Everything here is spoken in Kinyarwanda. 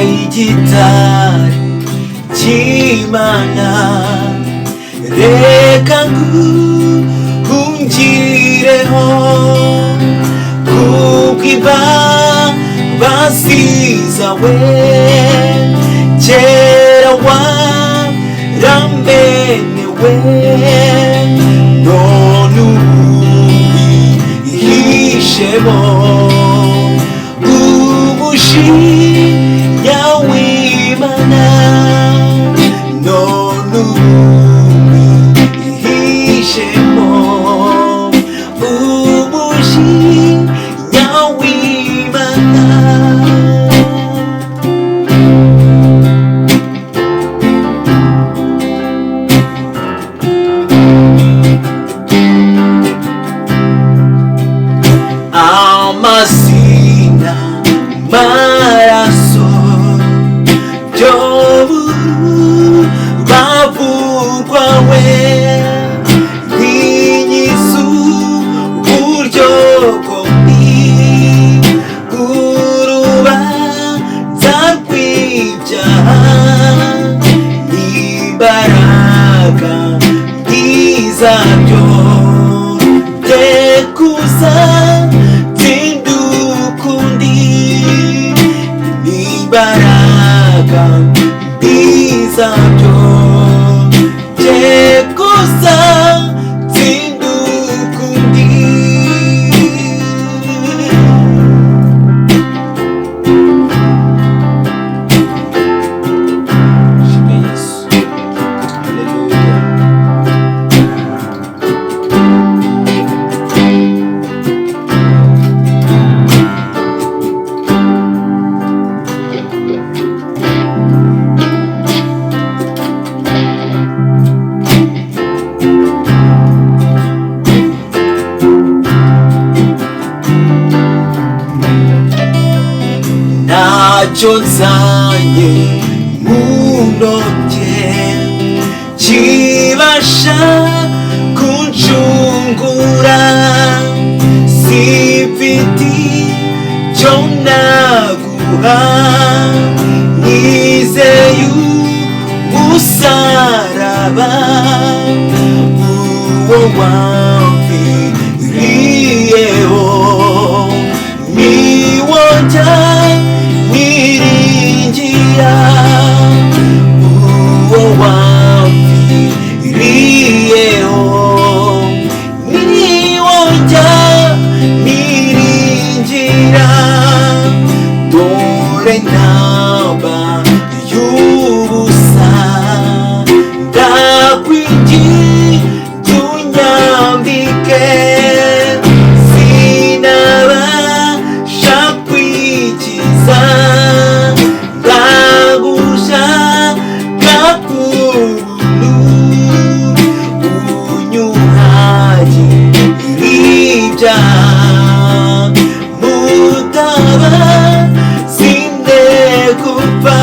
igitari cy'Imana, reka nguhungireho kubw'imbabazi zawe, kera waramenewe, none wihishemo umujinya w'Imana, none wihishemo umujinya w'Imana. Amazina maraso by'urubavu rwawe nk'inyizu uburyo bwombi bw'urubanza rw'ibyaha n'imbaraga nk'izabyo byekuza imbaraga bizabyo byekuza zindukundi. Ntacyo nzanye mu ntoke kibasha kuncungura, simfite icyo naguha, nizeye umusaraba uwo wamviriyeho, niwo niringira, uwo wamviriyeho, niwo niringira, dore ntaba y'ubusa ndakwinginze unyambike, sinabasha kwikiza ndagushaka kubuntu, unyuhagire ibyaha mutaba sinde gupfa.